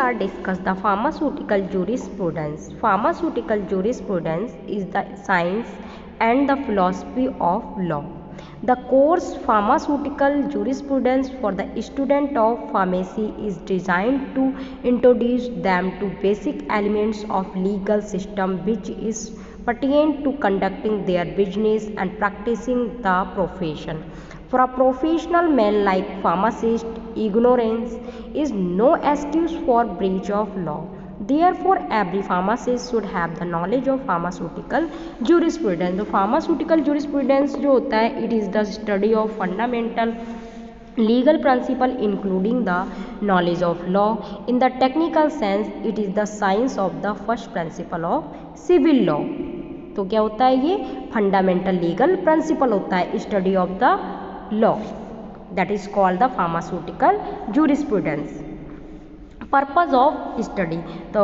start discuss the pharmaceutical jurisprudence. Pharmaceutical jurisprudence is the science and the philosophy of law. The course Pharmaceutical Jurisprudence for the student of pharmacy is designed to introduce them to basic elements of legal system which is pertinent to conducting their business and practicing the profession. For a professional man like pharmacist, ignorance is no excuse for breach of law. Therefore, every pharmacist should have the knowledge of pharmaceutical jurisprudence. तो pharmaceutical jurisprudence जो होता है, it is the study of fundamental legal principle including the knowledge of law. In the technical sense, it is the science of the first principle of civil law. तो क्या होता है ये fundamental legal principle होता है, study of the law, that is called the pharmaceutical jurisprudence. Purpose of study. तो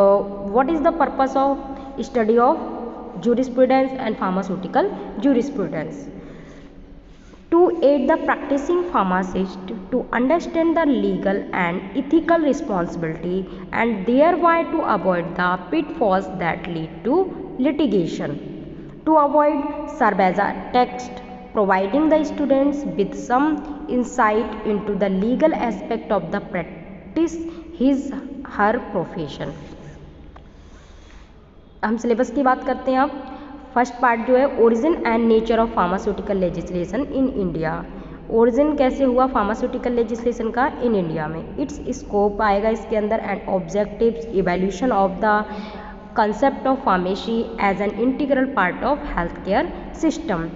what is the purpose of study of jurisprudence and pharmaceutical jurisprudence? To aid the practicing pharmacist to understand the legal and ethical responsibility and thereby to avoid the pitfalls that lead to litigation. To avoid, serve as a text, providing the students with some insight into the legal aspect of the practice his her profession. हम syllabus की बात करते हैं अब. First part जो है origin and nature of pharmaceutical legislation in India. Origin कैसे हुआ फार्मास्यूटिकल लेजिस्लेशन का इन इंडिया में, इट्स स्कोप आएगा इसके अंदर, and objectives, evaluation of the concept of pharmacy as an integral part of health care system.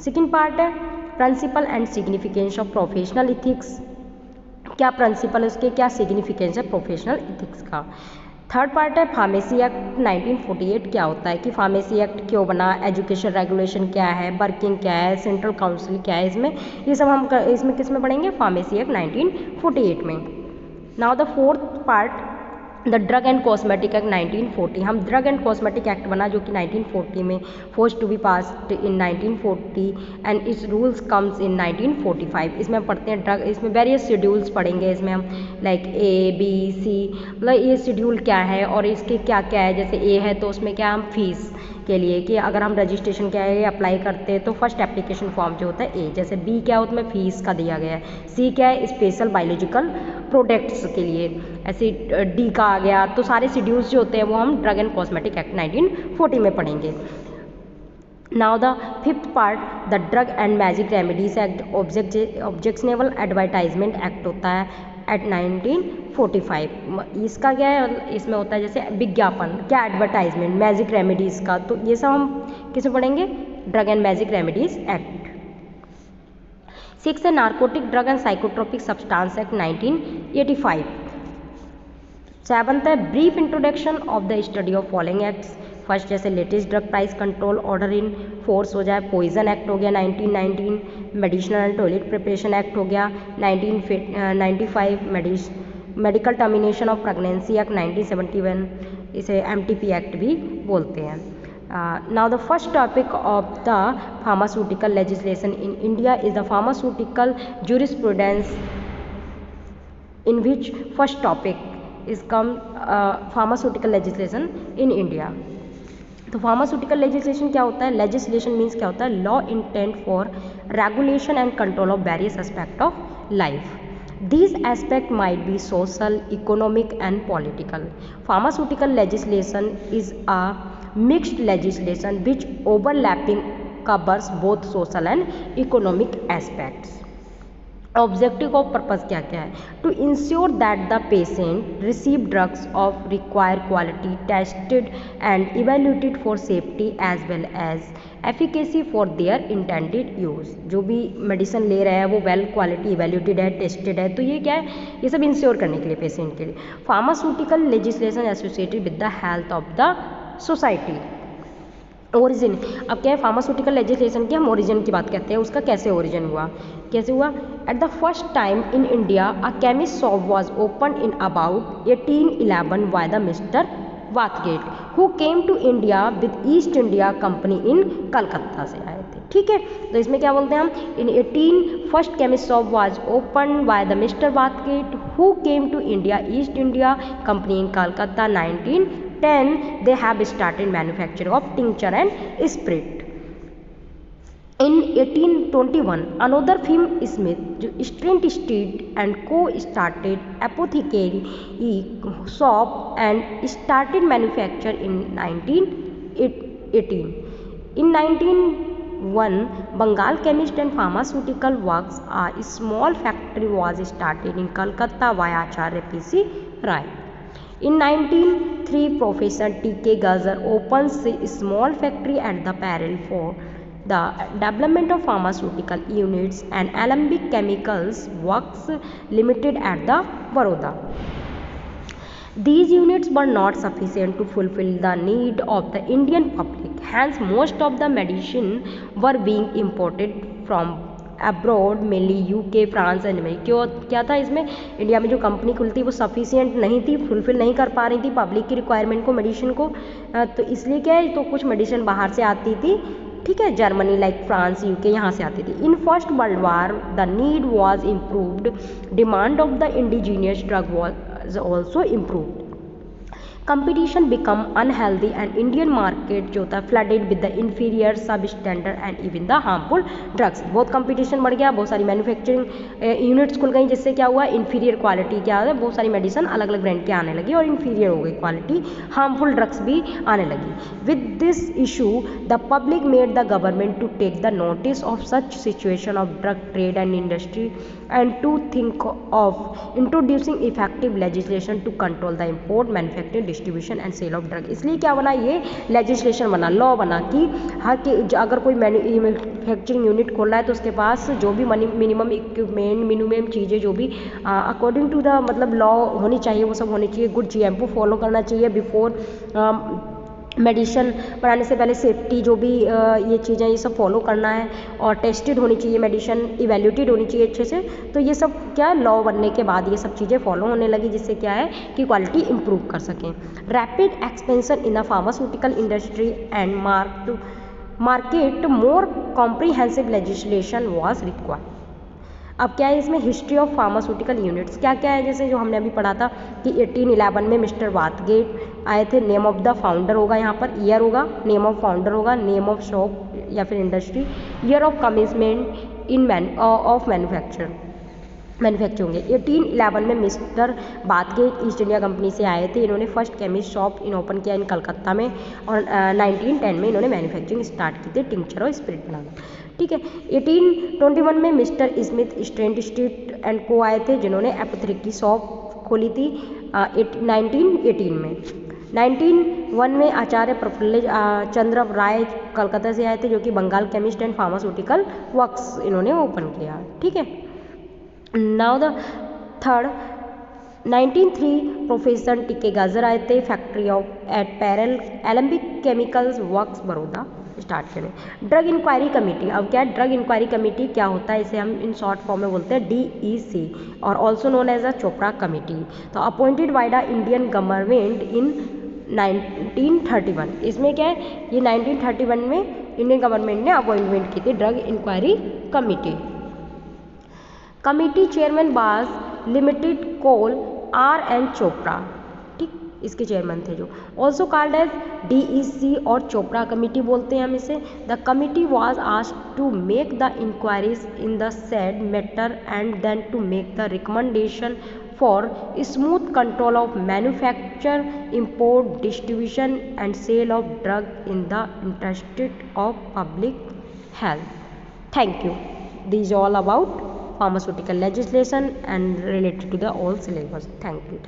Second part है principle and significance of professional ethics. क्या principle है उसके, क्या सिग्निफिकेंस है प्रोफेशनल इथिक्स का. थर्ड पार्ट है फार्मेसी एक्ट 1948 क्या होता है, कि फार्मेसी एक्ट क्यों बना, एजुकेशन रेगुलेशन क्या है, वर्किंग क्या है, सेंट्रल काउंसिल क्या है, इसमें ये सब हम इसमें किस में पढ़ेंगे, फार्मेसी एक्ट 1948 में. Now the fourth part the drug and cosmetic act 1940. हम ड्रग एंड कॉस्मेटिक एक्ट बना जो कि 1940 में, force to be passed in 1940 and its rules comes in 1945. इसमें पढ़ते हैं ड्रग, इसमें वेरियस शेड्यूल्स पढ़ेंगे इसमें हम, लाइक A B C, मतलब ये शेड्यूल क्या है और इसके क्या क्या है. जैसे A है तो उसमें क्या, हम फीस के लिए कि अगर हम रजिस्ट्रेशन क्या है अप्लाई करते हैं तो फर्स्ट एप्लीकेशन फॉर्म जो होता है A. जैसे B क्या होता है, फीस का दिया गया है. C क्या है, स्पेशल बायोलॉजिकल प्रोडक्ट्स के लिए. ऐसे D का आ गया. तो सारे शेड्यूल्स जो होते हैं वो हम ड्रग एंड कॉस्मेटिक एक्ट 1940 में पढ़ेंगे. Now the fifth part the drug and magic remedies act. Objectionable advertisement act होता है एट 1945. इसका क्या है, इसमें होता है जैसे विज्ञापन, क्या एडवर्टाइजमेंट, मैजिक रेमेडीज़ का. तो ये सब हम किस में पढ़ेंगे, drug and magic remedies act. 6 है narcotic drug and psychotropic substance act 1985. 7th है brief introduction of the study of following acts. First जैसे latest drug price control order in force हो जाए, पॉइजन एक्ट हो गया 1919, medicinal and toilet preparation act हो गया 1995, medical termination of pregnancy act 1971, इसे MTP act भी बोलते हैं. Now the first topic of the pharmaceutical legislation in India is the pharmaceutical jurisprudence, in which first topic is come pharmaceutical legislation in India. तो pharmaceutical legislation क्या होता है, legislation means क्या होता है, law intent for regulation and control of various aspect of life. These aspects might be social, economic and political. Pharmaceutical legislation is a mixed legislation which overlapping covers both social and economic aspects. Objective of purpose क्या क्या है, to ensure that the patient receive drugs of require quality tested and evaluated for safety as well as efficacy for their intended use. जो भी medicine ले रहे हैं वो well quality evaluated है, टेस्टेड है. तो ये क्या है, ये सब इंश्योर करने के लिए पेशेंट के लिए. Pharmaceutical legislation associated with the health of the society. Origin, अब क्या है फार्मास्यूटिकल लेजिस्लेशन की हम ओरिजिन की बात करते हैं, उसका कैसे ओरिजिन हुआ, कैसे हुआ. At the first time in India a chemist shop was open in about 1811 by the mister Bathgate who came to India with East India Company in Calcutta से आए थे. ठीक है। तो इसमें क्या बोलते हैं हम, in 18 first chemist shop was open by the mister Bathgate who came to India East India Company in Calcutta 1910 they have started manufacturing of tincture and spirit. In 1821, another firm Smith, Strand Street and Co. started apothecary shop and started manufacture in 1918. In 1901, Bengal Chemist and Pharmaceutical Works, a small factory was started in Calcutta by Acharya P.C. Rai. In 1903, Professor T.K. Gazar opens a small factory at the Parel for the development of pharmaceutical units and Alembic Chemicals Works Limited at the Baroda. These units were not sufficient to fulfill the need of the Indian public. Hence, most of the medicine were being imported from abroad, mainly UK, France and America. क्यों, क्या था इसमें, India में जो company खुलती वो sufficient नहीं थी, फुलफिल नहीं कर पा रही थी पब्लिक की रिक्वायरमेंट को, मेडिसिन को, तो इसलिए क्या है, तो कुछ मेडिसिन बाहर से आती थी, ठीक है, जर्मनी लाइक फ्रांस, यूके, यहाँ से आती थी। In first world war the need was improved, demand of the indigenous drug was also improved. Competition become unhealthy and Indian market जो था फ्लडेड विद द इन्फीरियर सब standard and even the harmful drugs. बहुत competition बढ़ गया, बहुत सारी manufacturing units खुल गई, जिससे क्या हुआ, इन्फीरियर क्वालिटी क्या है, बहुत सारी मेडिसिन अलग अलग ब्रांड के आने लगी और इन्फीरियर हो गई क्वालिटी, हार्मफुल ड्रग्स भी आने लगी। With this issue the public made the government to take the notice of such situation of drug trade and industry and to think of introducing effective legislation to control the import, manufacturing, distribution and sale of drug. इसलिए क्या बना, ये legislation बना, law बना कि हर के अगर कोई मैन्युफैक्चरिंग यूनिट खोल रहा है तो उसके पास जो भी मिनिमम इक्विपमेंट, मिनिमम चीज़ें जो भी अकॉर्डिंग टू द मतलब लॉ होनी चाहिए वो सब होनी चाहिए। गुड GMP फॉलो करना चाहिए बिफोर मेडिसिन बनाने से पहले, सेफ्टी जो भी ये चीज़ें ये सब फॉलो करना है, और टेस्टेड होनी चाहिए मेडिसिन, इवेल्यूटेड होनी चाहिए अच्छे से। तो ये सब क्या लॉ बनने के बाद ये सब चीज़ें फॉलो होने लगी, जिससे क्या है कि क्वालिटी इंप्रूव कर सकें। Rapid expansion in the pharmaceutical industry and market more comprehensive legislation was required. अब क्या है इसमें, हिस्ट्री ऑफ फार्मास्यूटिकल यूनिट्स क्या क्या है, जैसे जो हमने अभी पढ़ा था कि 1811 में मिस्टर बाथगेट आए थे, नेम ऑफ द फाउंडर होगा, यहाँ पर ईयर होगा, नेम ऑफ फाउंडर होगा, नेम ऑफ शॉप या फिर industry, year of commencement in of manufacture होंगे। 1811 में mister Bathgate East India Company से आए थे, इन्होंने फर्स्ट केमिस्ट शॉप ओपन किया इन कलकत्ता में, और 1910 में इन्होंने मैन्युफैक्चरिंग स्टार्ट की थी टिंचर और स्पिरिट बनाना, ठीक है। 1821 में mister Smith Stanistreet and को आए थे, जिन्होंने एपोथेकेरी शॉप खोली थी 1918 में। 1901 में आचार्य प्रफुल्ल चंद्र राय कलकत्ता से आए थे, जो कि Bengal chemist and pharmaceutical works इन्होंने ओपन किया, ठीक है। Now the third 1903 professor T K. Gajjar आए थे, फैक्ट्री ऑफ एट पैरल Alembic chemicals works Baroda start करें। ड्रग इंक्वायरी कमेटी, अब क्या ड्रग इंक्वायरी कमेटी क्या होता है, इसे हम इन शॉर्ट फॉर्म में बोलते हैं DEC और also known as a Chopra committee. तो appointed by the Indian government in 1931, इसमें क्या है, ये 1931 में इंडियन गवर्नमेंट ने अपॉइंटमेंट की थी drug inquiry committee. Committee chairman was लिमिटेड कोल R.N. चोपड़ा, ठीक, इसके चेयरमैन थे, जो ऑल्सो कॉल्ड एज DEC और चोपड़ा कमेटी बोलते हैं हम इसे। The committee was asked to make the inquiries in the said matter and then to make the recommendation for smooth control of manufacture, import, distribution and sale of drug in the interest of public health. Thank you. This is all about pharmaceutical legislation and related to the all syllabus. Thank you.